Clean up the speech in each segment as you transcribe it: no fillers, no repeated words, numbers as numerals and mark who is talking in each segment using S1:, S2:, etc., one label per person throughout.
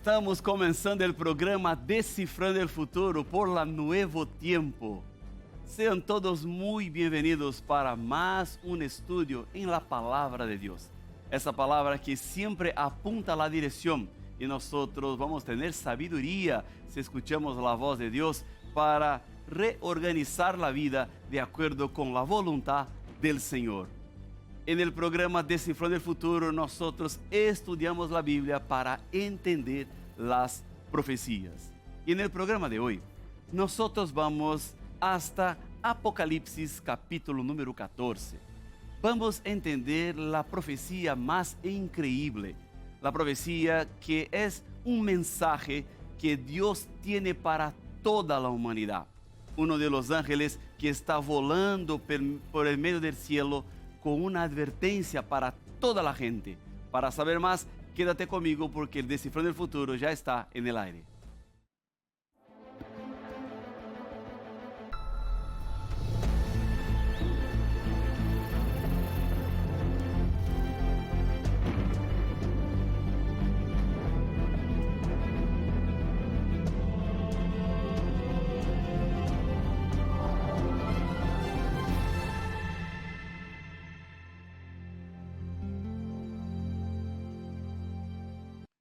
S1: Estamos comenzando el programa Descifrando el Futuro por la Nuevo Tiempo. Sean todos muy bienvenidos para más un estudio en la palabra de Dios. Esa palabra que siempre apunta a la dirección y nosotros vamos a tener sabiduría si escuchamos la voz de Dios para reorganizar la vida de acuerdo con la voluntad del Señor. En el programa Descifrando el Futuro, nosotros estudiamos la Biblia para entender las profecías. Y en el programa de hoy, nosotros vamos hasta Apocalipsis capítulo número 14. Vamos a entender la profecía más increíble, la profecía que es un mensaje que Dios tiene para toda la humanidad. Uno de los ángeles que está volando por el medio del cielo con una advertencia para toda la gente. Para saber más, quédate conmigo porque el Descifrando el Futuro ya está en el aire.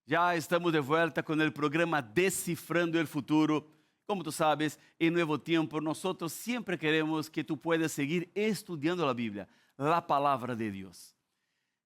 S1: Ya estamos de vuelta con el programa Descifrando el Futuro. Como tú sabes, en Nuevo Tiempo nosotros siempre queremos que tú puedas seguir estudiando la Biblia, la palabra de Dios.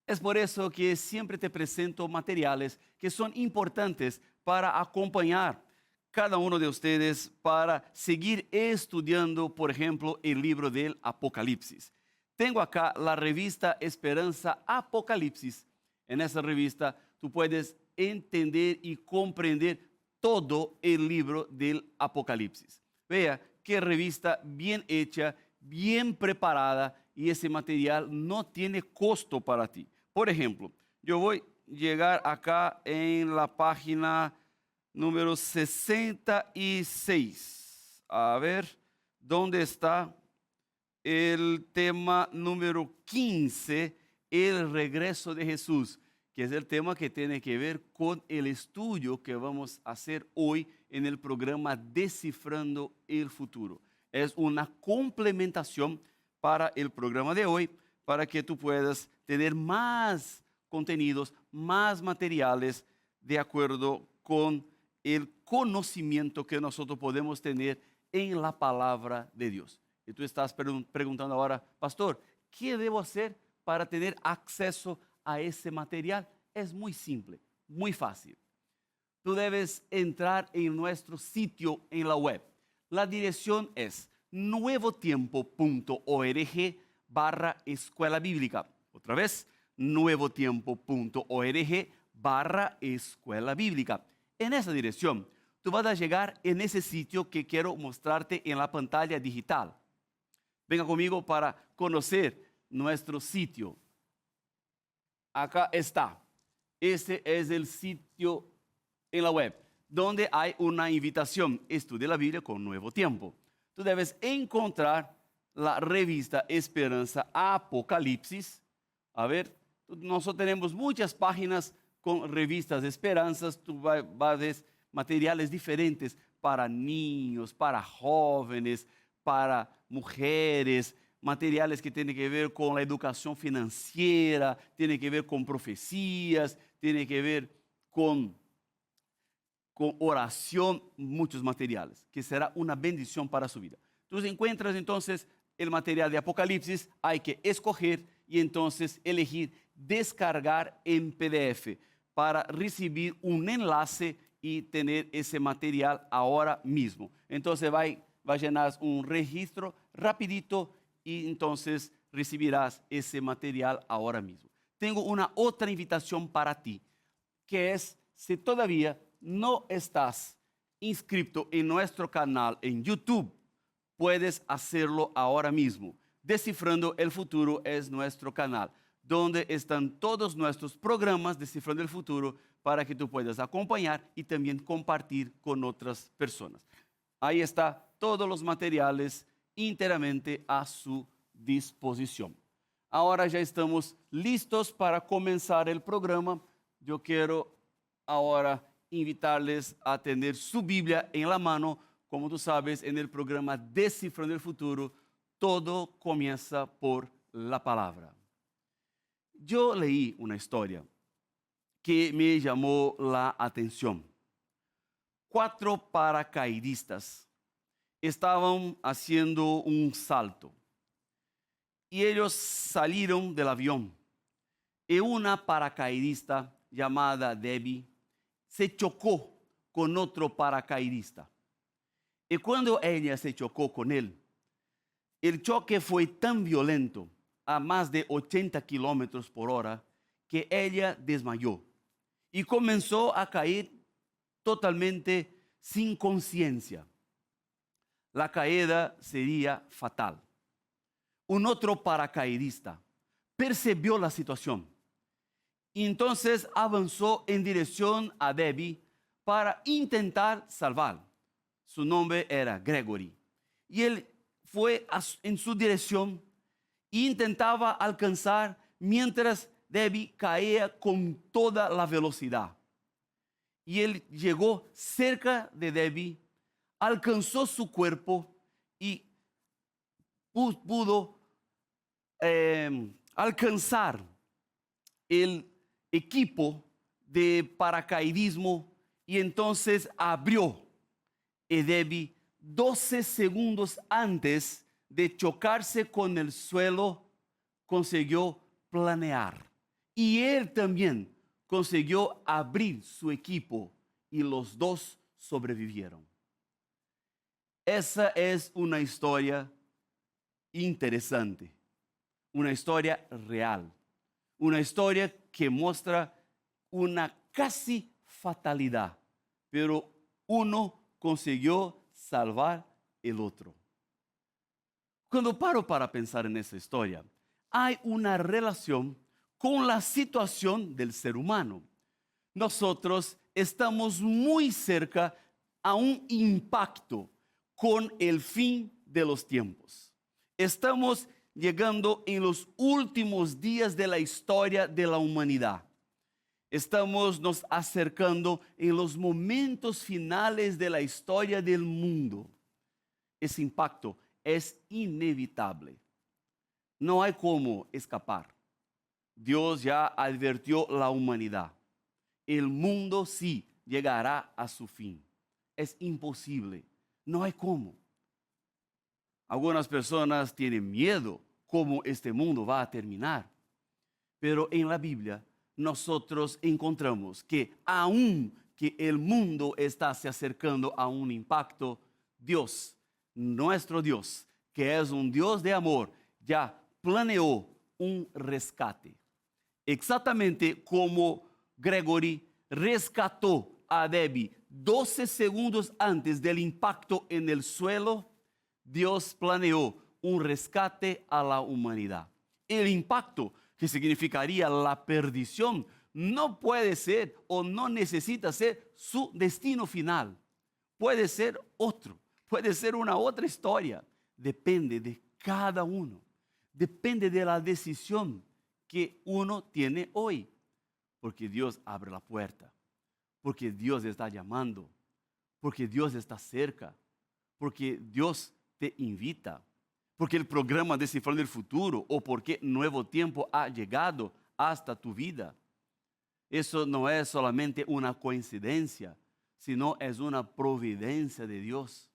S1: Es por eso que siempre te presento materiales que son importantes para acompañar cada uno de ustedes para seguir estudiando, por ejemplo, el libro del Apocalipsis. Tengo acá la revista Esperanza Apocalipsis. En esa revista tú puedes entender y comprender todo el libro del Apocalipsis. Vea qué revista bien hecha, bien preparada, y ese material no tiene costo para ti. Por ejemplo, yo voy a llegar acá en la página número 66. A ver, ¿dónde está el tema número 15? El regreso de Jesús, que es el tema que tiene que ver con el estudio que vamos a hacer hoy en el programa Descifrando el Futuro. Es una complementación para el programa de hoy, para que tú puedas tener más contenidos, más materiales de acuerdo con el conocimiento que nosotros podemos tener en la palabra de Dios. Y tú estás preguntando ahora, pastor, ¿qué debo hacer para tener acceso a ese material? Es muy simple, muy fácil. Tú debes entrar en nuestro sitio en la web. La dirección es nuevotiempo.org/escuela bíblica. Otra vez, nuevotiempo.org/escuela bíblica. En esa dirección, tú vas a llegar en ese sitio que quiero mostrarte en la pantalla digital. Venga conmigo para conocer nuestro sitio. Acá está. Este es el sitio en la web donde hay una invitación. Estudia la Biblia con Nuevo Tiempo. Tú debes encontrar la revista Esperanza Apocalipsis. A ver, nosotros tenemos muchas páginas con revistas de esperanzas. Tú vas a ver materiales diferentes para niños, para jóvenes, para mujeres, materiales que tienen que ver con la educación financiera, tienen que ver con profecías, tienen que ver con oración, muchos materiales, que será una bendición para su vida. Tú encuentras entonces el material de Apocalipsis, hay que escoger y entonces elegir descargar en PDF para recibir un enlace y tener ese material ahora mismo. Entonces va a llenar un registro rapidito y entonces recibirás ese material ahora mismo. Tengo una otra invitación para ti, que es, si todavía no estás inscrito en nuestro canal en YouTube, puedes hacerlo ahora mismo. Descifrando el Futuro es nuestro canal, donde están todos nuestros programas Descifrando el Futuro para que tú puedas acompañar y también compartir con otras personas. Ahí está todos los materiales enteramente a su disposición. Ahora ya estamos listos para comenzar el programa. Yo quiero ahora invitarles a tener su Biblia en la mano. Como tú sabes, en el programa Descifrando el Futuro, todo comienza por la palabra. Yo leí una historia que me llamó la atención. 4 paracaidistas estaban haciendo un salto y ellos salieron del avión. Y una paracaidista llamada Debbie se chocó con otro paracaidista. Y cuando ella se chocó con él, el choque fue tan violento, a más de 80 kilómetros por hora, que ella desmayó y comenzó a caer totalmente sin conciencia. La caída sería fatal. Un otro paracaidista percibió la situación y entonces avanzó en dirección a Debbie para intentar salvar. Su nombre era Gregory. Y él fue en su dirección e intentaba alcanzar mientras Debbie caía con toda la velocidad. Y él llegó cerca de Debbie, alcanzó su cuerpo y pudo alcanzar el equipo de paracaidismo y entonces abrió. Y Debbie, 12 segundos antes de chocarse con el suelo, consiguió planear. Y él también consiguió abrir su equipo y los dos sobrevivieron. Esa es una historia interesante, una historia real, una historia que muestra una casi fatalidad, pero uno consiguió salvar el otro. Cuando paro para pensar en esa historia, hay una relación con la situación del ser humano. Nosotros estamos muy cerca a un impacto con el fin de los tiempos. Estamos llegando en los últimos días de la historia de la humanidad. Estamos nos acercando en los momentos finales de la historia del mundo. Ese impacto es inevitable. No hay cómo escapar. Dios ya advirtió a la humanidad. El mundo sí llegará a su fin. Es imposible. No hay cómo. Algunas personas tienen miedo cómo este mundo va a terminar. Pero en la Biblia nosotros encontramos que aun que el mundo está se acercando a un impacto, Dios, nuestro Dios, que es un Dios de amor, ya planeó un rescate. Exactamente como Gregory rescató a Debbie 12 segundos antes del impacto en el suelo, Dios planeó un rescate a la humanidad. El impacto que significaría la perdición no puede ser o no necesita ser su destino final. Puede ser otro, puede ser una otra historia. Depende de cada uno. Depende de la decisión que uno tiene hoy. Porque Dios abre la puerta. Porque Dios está llamando. Porque Dios está cerca. Porque Dios te invita. Porque el programa Descifrando el Futuro o porque Nuevo Tiempo ha llegado hasta tu vida. Eso no es solamente una coincidencia, sino es una providencia de Dios.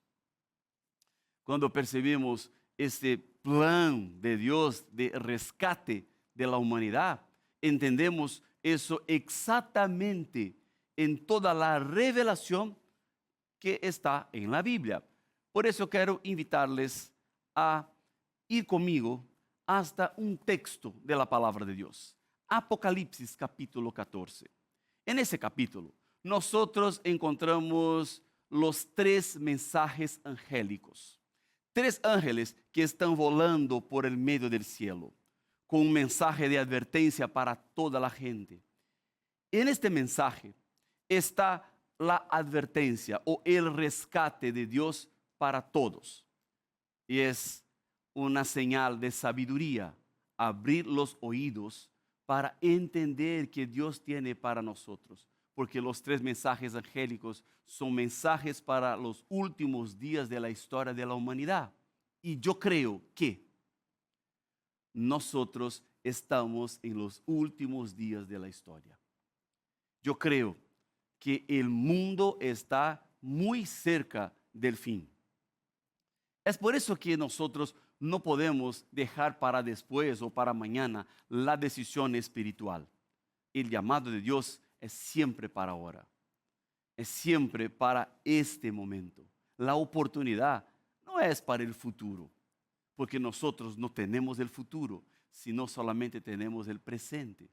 S1: Cuando percibimos este plan de Dios de rescate de la humanidad, entendemos eso exactamente en toda la revelación que está en la Biblia. Por eso quiero invitarles a ir conmigo hasta un texto de la palabra de Dios. Apocalipsis capítulo 14. En ese capítulo nosotros encontramos los 3 mensajes angélicos. 3 ángeles que están volando por el medio del cielo, con un mensaje de advertencia para toda la gente. En este mensaje está la advertencia o el rescate de Dios para todos. Y es una señal de sabiduría, abrir los oídos para entender que Dios tiene para nosotros. porque los tres mensajes angélicos son mensajes para los últimos días de la historia de la humanidad. Y yo creo que nosotros estamos en los últimos días de la historia. Yo creo que el mundo está muy cerca del fin. Es por eso que nosotros no podemos dejar para después o para mañana la decisión espiritual. El llamado de Dios es siempre para ahora. Es siempre para este momento. La oportunidad no es para el futuro, porque nosotros no tenemos el futuro, sino solamente tenemos el presente.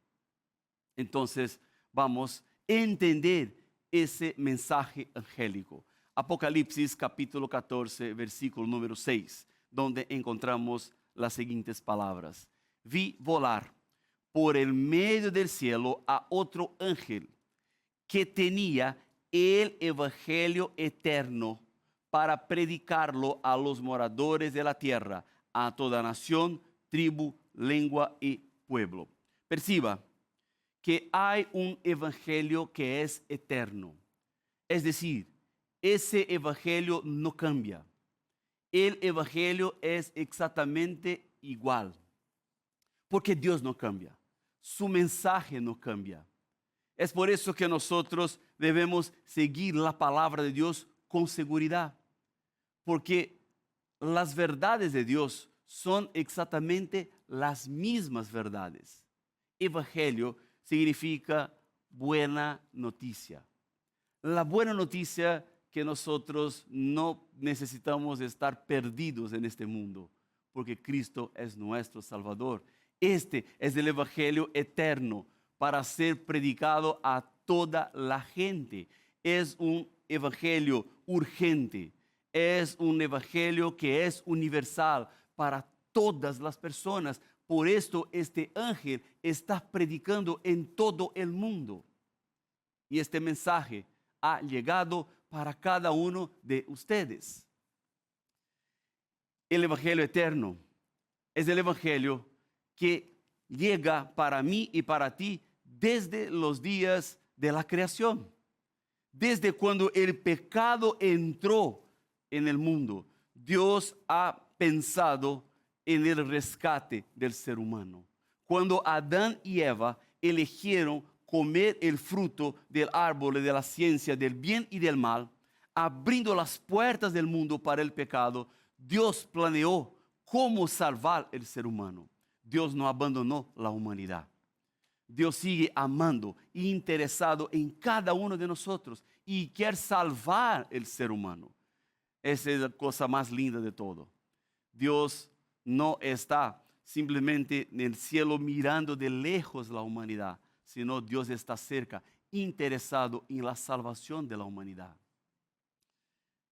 S1: Entonces, vamos a entender ese mensaje angélico. Apocalipsis capítulo 14, versículo número 6, donde encontramos las siguientes palabras. Vi volar por el medio del cielo a otro ángel que tenía el evangelio eterno para predicarlo a los moradores de la tierra, a toda nación, tribu, lengua y pueblo. Perciba que hay un evangelio que es eterno. Es decir, ese evangelio no cambia. El evangelio es exactamente igual. Porque Dios no cambia. Su mensaje no cambia. Es por eso que nosotros debemos seguir la palabra de Dios con seguridad. Porque las verdades de Dios son exactamente las mismas verdades. Evangelio significa buena noticia. La buena noticia que nosotros no necesitamos estar perdidos en este mundo, porque Cristo es nuestro Salvador. Este es el evangelio eterno para ser predicado a toda la gente. Es un evangelio urgente. Es un evangelio que es universal para todas las personas. Por esto este ángel está predicando en todo el mundo. Y este mensaje ha llegado para cada uno de ustedes. El evangelio eterno es el evangelio que llega para mí y para ti desde los días de la creación. Desde cuando el pecado entró en el mundo, Dios ha pensado en el rescate del ser humano. Cuando Adán y Eva eligieron comer el fruto del árbol de la ciencia del bien y del mal, abriendo las puertas del mundo para el pecado, Dios planeó cómo salvar el ser humano. Dios no abandonó la humanidad. Dios sigue amando e interesado en cada uno de nosotros y quiere salvar el ser humano. Esa es la cosa más linda de todo. Dios no está simplemente en el cielo mirando de lejos la humanidad, sino Dios está cerca, interesado en la salvación de la humanidad.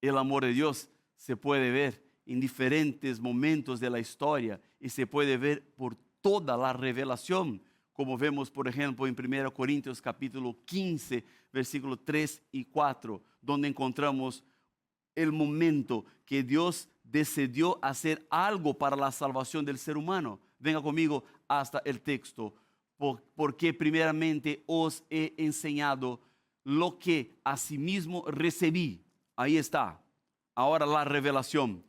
S1: El amor de Dios se puede ver en diferentes momentos de la historia y se puede ver por toda la revelación, como vemos, por ejemplo, en 1 Corintios capítulo 15, versículos 3 y 4, donde encontramos el momento que Dios decidió hacer algo para la salvación del ser humano. Venga conmigo hasta el texto. Porque primeramente os he enseñado lo que asimismo recibí. Ahí está. Ahora la revelación.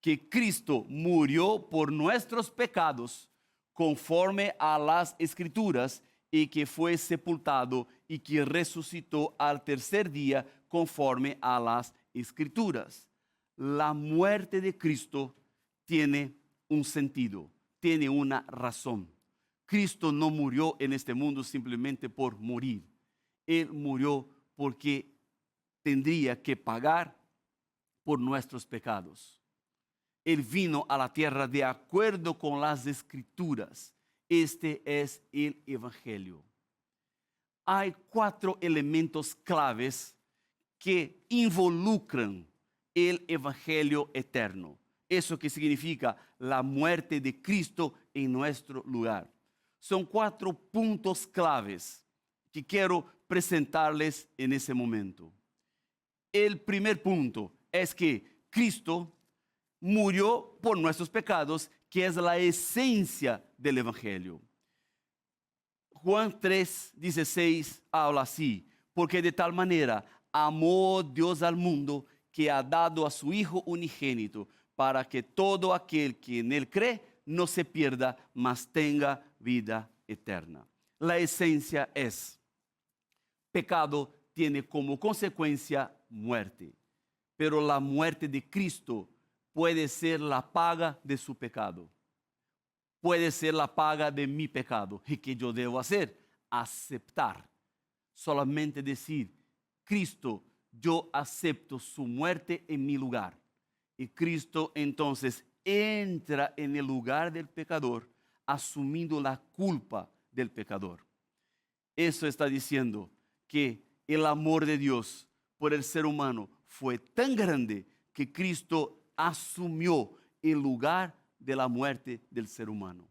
S1: Que Cristo murió por nuestros pecados conforme a las Escrituras y que fue sepultado y que resucitó al tercer día conforme a las Escrituras. La muerte de Cristo tiene un sentido, tiene una razón. Cristo no murió en este mundo simplemente por morir. Él murió porque tendría que pagar por nuestros pecados. Él vino a la tierra de acuerdo con las Escrituras. Este es el Evangelio. Hay 4 elementos claves que involucran el Evangelio eterno. Eso que significa la muerte de Cristo en nuestro lugar. Son 4 puntos claves que quiero presentarles en ese momento. El primer punto es que Cristo murió por nuestros pecados, que es la esencia del Evangelio. Juan 3:16 habla así: Porque de tal manera amó Dios al mundo que ha dado a su Hijo unigénito, para que todo aquel que en él cree no se pierda, mas tenga vida eterna. La esencia es: pecado tiene como consecuencia muerte, pero la muerte de Cristo puede ser la paga de su pecado. Puede ser la paga de mi pecado. ¿Y qué yo debo hacer? Aceptar. Solamente decir: Cristo, yo acepto su muerte en mi lugar. Y Cristo entonces entra en el lugar del pecador, asumiendo la culpa del pecador. Eso está diciendo que el amor de Dios por el ser humano fue tan grande que Cristo asumió el lugar de la muerte del ser humano.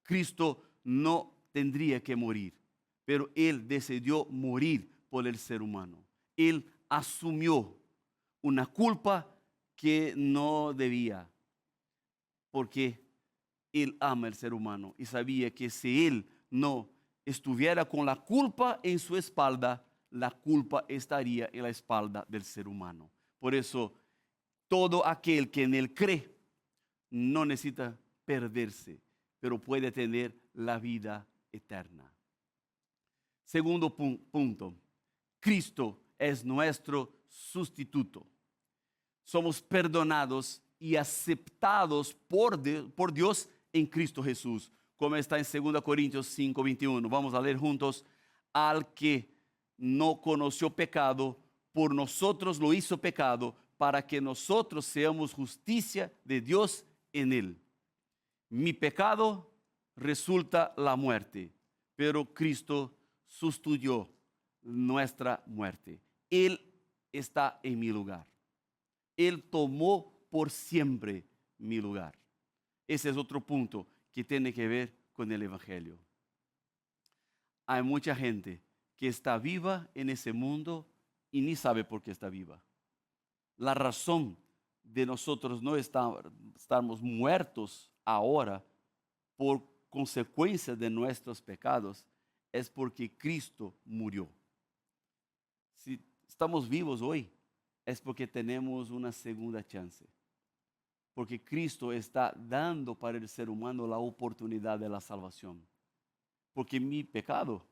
S1: Cristo no tendría que morir, pero Él decidió morir por el ser humano. Él asumió una culpa que no debía, porque Él ama al ser humano y sabía que si Él no estuviera con la culpa en su espalda, la culpa estaría en la espalda del ser humano. Por eso, todo aquel que en Él cree no necesita perderse, pero puede tener la vida eterna. Segundo punto, Cristo es nuestro sustituto. Somos perdonados y aceptados por Dios en Cristo Jesús, como está en 2 Corintios 5:21. Vamos a leer juntos: al que no conoció pecado, por nosotros lo hizo pecado, para que nosotros seamos justicia de Dios en él. Mi pecado resulta la muerte, pero Cristo sustituyó nuestra muerte. Él está en mi lugar. Él tomó por siempre mi lugar. Ese es otro punto que tiene que ver con el Evangelio. Hay mucha gente que está viva en ese mundo y ni sabe por qué está viva. La razón de nosotros no estamos muertos ahora por consecuencia de nuestros pecados es porque Cristo murió. Si estamos vivos hoy, es porque tenemos una segunda chance. Porque Cristo está dando para el ser humano la oportunidad de la salvación. Porque mi pecado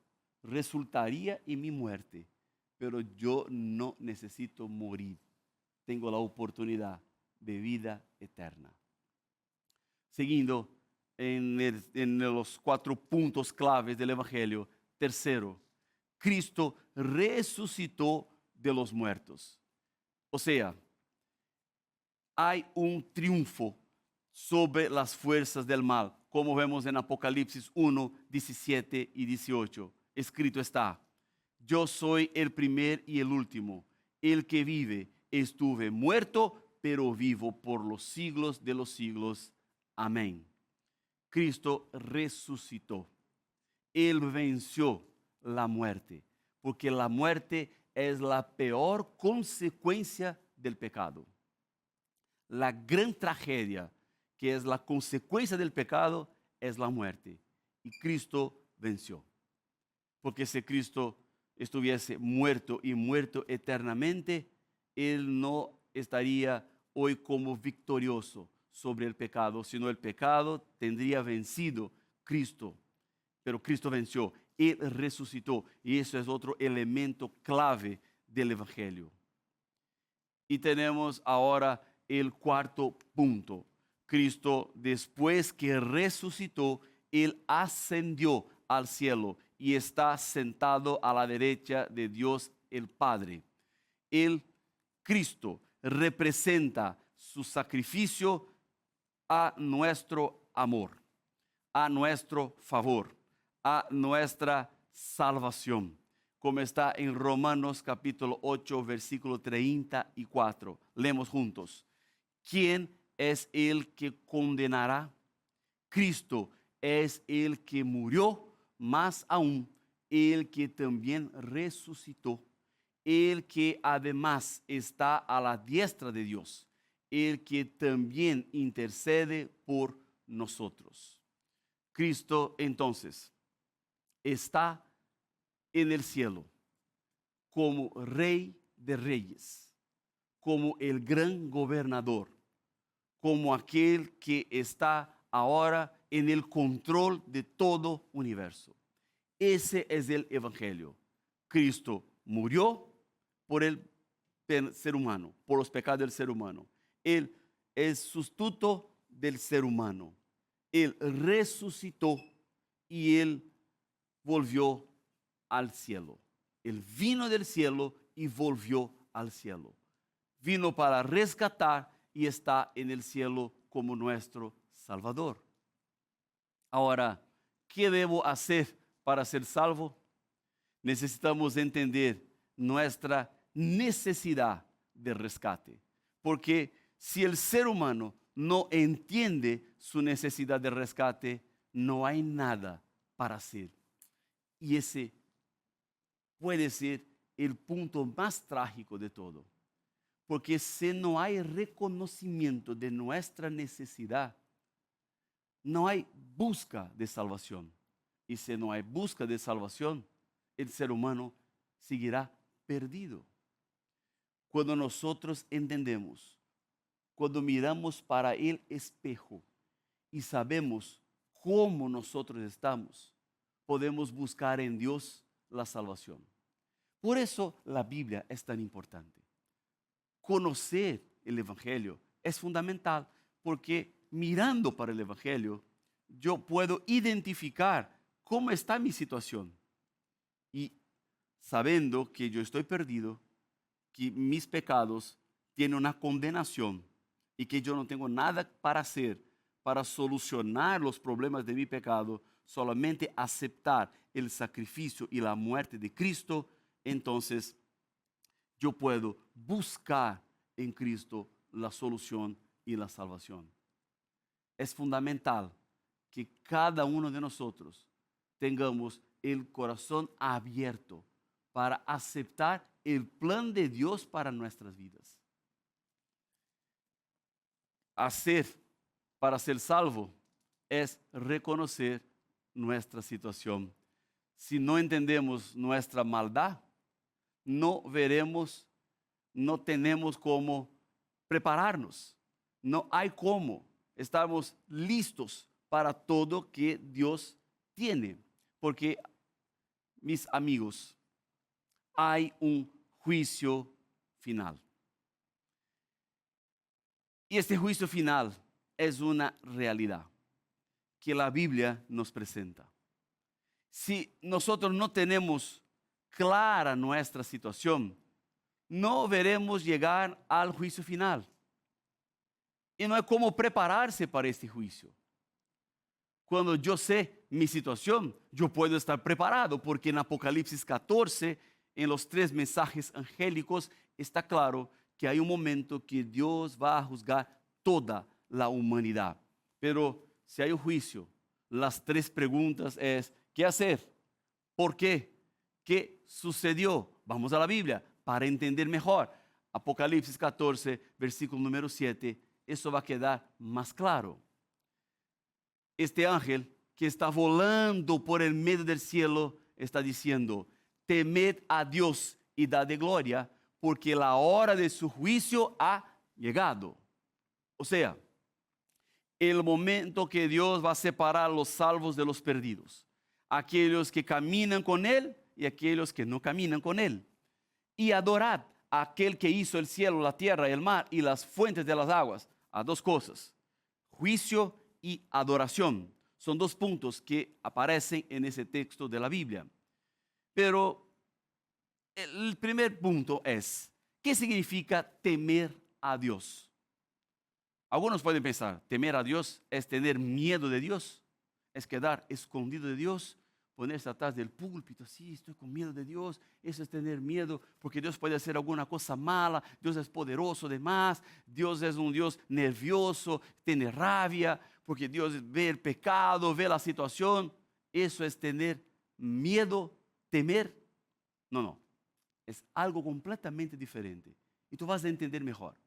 S1: resultaría en mi muerte, pero yo no necesito morir. Tengo la oportunidad de vida eterna. Siguiendo en los 4 puntos claves del Evangelio. Tercero, Cristo resucitó de los muertos. O sea, hay un triunfo sobre las fuerzas del mal, como vemos en Apocalipsis 1, 17 y 18. Escrito está: yo soy el primer y el último, el que vive. Estuve muerto, pero vivo por los siglos de los siglos. Amén. Cristo resucitó. Él venció la muerte, porque la muerte es la peor consecuencia del pecado. La gran tragedia que es la consecuencia del pecado es la muerte. Y Cristo venció. Porque si Cristo estuviese muerto y muerto eternamente, Él no estaría hoy como victorioso sobre el pecado, sino el pecado tendría vencido Cristo. Pero Cristo venció, Él resucitó. Y eso es otro elemento clave del Evangelio. Y tenemos ahora el cuarto punto. Cristo, después que resucitó, Él ascendió al cielo y está sentado a la derecha de Dios el Padre. Cristo representa su sacrificio a nuestro amor, a nuestro favor, a nuestra salvación, como está en Romanos capítulo 8, versículo 34. Leemos juntos. ¿Quién es el que condenará? Cristo es el que murió, más aún el que también resucitó, el que además está a la diestra de Dios, el que también intercede por nosotros. Cristo entonces está en el cielo como Rey de Reyes, como el gran gobernador, como aquel que está ahora en el control de todo universo. Ese es el Evangelio. Cristo murió por el ser humano, por los pecados del ser humano. Él es sustituto del ser humano. Él resucitó y Él volvió al cielo. Él vino del cielo y volvió al cielo. Vino para rescatar y está en el cielo como nuestro Salvador. Ahora, ¿qué debo hacer para ser salvo? Necesitamos entender nuestra necesidad de rescate. Porque si el ser humano no entiende su necesidad de rescate, no hay nada para hacer. Y ese puede ser el punto más trágico de todo. Porque si no hay reconocimiento de nuestra necesidad, no hay busca de salvación. Y si no hay busca de salvación, el ser humano seguirá perdido. Cuando nosotros entendemos, cuando miramos para el espejo y sabemos cómo nosotros estamos, podemos buscar en Dios la salvación. Por eso la Biblia es tan importante. Conocer el Evangelio es fundamental porque mirando para el Evangelio, yo puedo identificar cómo está mi situación. Y sabiendo que yo estoy perdido, que mis pecados tienen una condenación y que yo no tengo nada para hacer para solucionar los problemas de mi pecado, solamente aceptar el sacrificio y la muerte de Cristo, entonces yo puedo buscar en Cristo la solución y la salvación. Es fundamental que cada uno de nosotros tengamos el corazón abierto para aceptar el plan de Dios para nuestras vidas. Para ser salvo es reconocer nuestra situación. Si no entendemos nuestra maldad, no veremos, no tenemos cómo prepararnos. No hay cómo. Estamos listos para todo que Dios tiene. Porque, mis amigos, hay un juicio final. Y este juicio final es una realidad que la Biblia nos presenta. Si nosotros no tenemos clara nuestra situación, no veremos llegar al juicio final. Y no hay cómo prepararse para este juicio. Cuando yo sé mi situación, yo puedo estar preparado, porque en Apocalipsis 14, en los 3 mensajes angélicos, está claro que hay un momento que Dios va a juzgar toda la humanidad. Pero si hay un juicio, las 3 preguntas es, ¿qué hacer? ¿Por qué? ¿Qué sucedió? Vamos a la Biblia para entender mejor. Apocalipsis 14, versículo número 7, eso va a quedar más claro. Este ángel que está volando por el medio del cielo está diciendo, temed a Dios y dadle gloria, porque la hora de su juicio ha llegado. O sea, el momento que Dios va a separar los salvos de los perdidos, aquellos que caminan con Él y aquellos que no caminan con Él. Y adorad a aquel que hizo el cielo, la tierra, el mar y las fuentes de las aguas. A 2 cosas, juicio y adoración. Son 2 puntos que aparecen en ese texto de la Biblia. Pero el primer punto es, ¿qué significa temer a Dios? Algunos pueden pensar, temer a Dios es tener miedo de Dios, es quedar escondido de Dios, ponerse atrás del púlpito, sí, estoy con miedo de Dios, eso es tener miedo, porque Dios puede hacer alguna cosa mala, Dios es poderoso de más, Dios es un Dios nervioso, tiene rabia, porque Dios ve el pecado, ve la situación, eso es tener miedo, temer. No, es algo completamente diferente, y tú vas a entender mejor,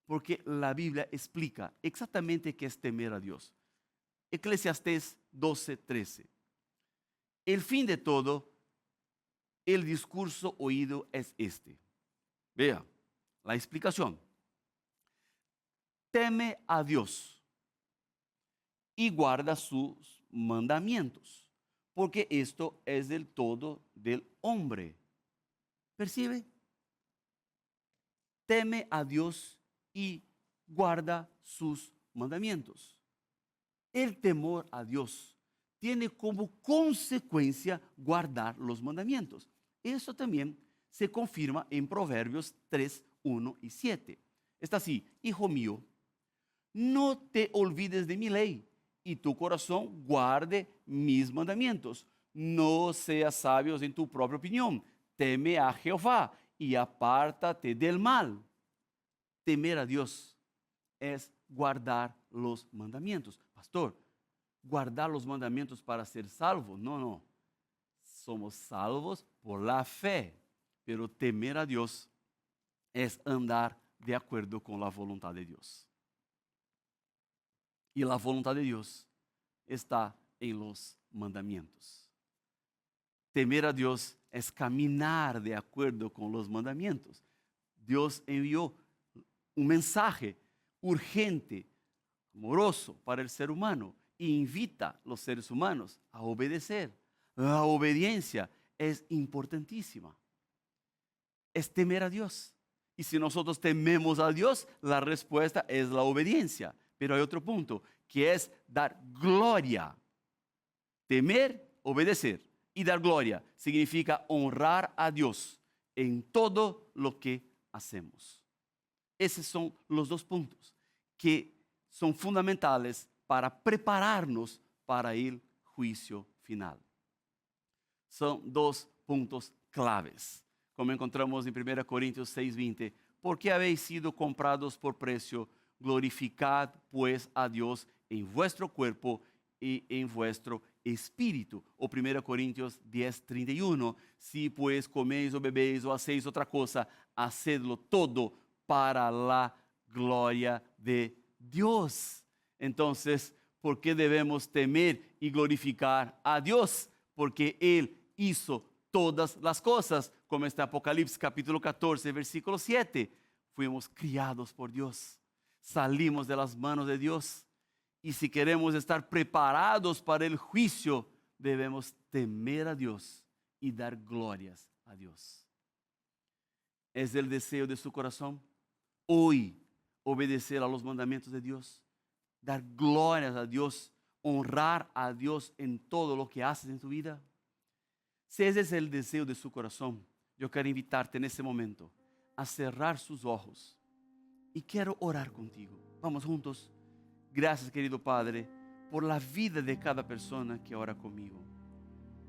S1: porque la Biblia explica exactamente qué es temer a Dios. Eclesiastés 12:13. El fin de todo el discurso oído es este. Vea la explicación. Teme a Dios y guarda sus mandamientos, porque esto es del todo del hombre. ¿Percibe? Teme a Dios y guarda sus mandamientos. El temor a Dios tiene como consecuencia guardar los mandamientos. Eso también se confirma en Proverbios 3, 1 y 7. Está así: hijo mío, no te olvides de mi ley, y tu corazón guarde mis mandamientos. No seas sabio en tu propia opinión. Teme a Jehová y apártate del mal. Temer a Dios es guardar los mandamientos. Pastor, guardar los mandamientos para ser salvo. No, no. Somos salvos por la fe, pero temer a Dios es andar de acuerdo con la voluntad de Dios. Y la voluntad de Dios está en los mandamientos. Temer a Dios es caminar de acuerdo con los mandamientos. Dios envió un mensaje urgente, amoroso para el ser humano e invita a los seres humanos a obedecer. La obediencia es importantísima. Es temer a Dios. Y si nosotros tememos a Dios, la respuesta es la obediencia. Pero hay otro punto, que es dar gloria. Temer, obedecer y dar gloria significa honrar a Dios en todo lo que hacemos. Esos son los dos puntos que son fundamentales para prepararnos para el juicio final. Son dos puntos claves, como encontramos en 1 Corintios 6:20. Porque habéis sido comprados por precio, glorificad pues a Dios en vuestro cuerpo y en vuestro espíritu. O 1 Corintios 10:31. Si pues coméis o bebéis o hacéis otra cosa, hacedlo todo para la gloria de Dios. Entonces, ¿por qué debemos temer y glorificar a Dios? Porque Él hizo todas las cosas, como está Apocalipsis capítulo 14, versículo 7. Fuimos criados por Dios, salimos de las manos de Dios, y si queremos estar preparados para el juicio, debemos temer a Dios y dar glorias a Dios. ¿Es el deseo de su corazón hoy obedecer a los mandamientos de Dios, dar glorias a Dios, honrar a Dios en todo lo que haces en tu vida? Si ese es el deseo de su corazón, yo quiero invitarte en este momento a cerrar sus ojos y quiero orar contigo. Vamos juntos. Gracias, querido Padre, por la vida de cada persona que ora conmigo,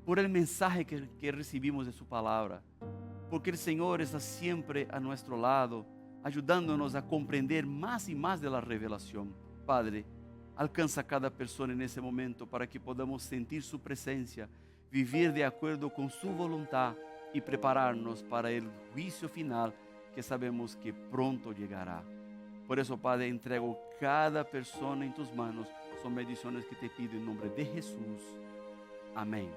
S1: por el mensaje que recibimos de su palabra, porque el Señor está siempre a nuestro lado, ayudándonos a comprender más y más de la revelación. Padre, alcanza a cada persona en ese momento para que podamos sentir su presencia, vivir de acuerdo con su voluntad y prepararnos para el juicio final que sabemos que pronto llegará. Por eso, Padre, entrego cada persona en tus manos. Son bendiciones que te pido en nombre de Jesús. Amén.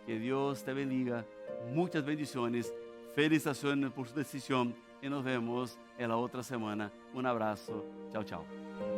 S1: Que Dios te bendiga. Muchas bendiciones. Felicitaciones por su decisión y nos vemos en la otra semana. Un abrazo. Chao, chao.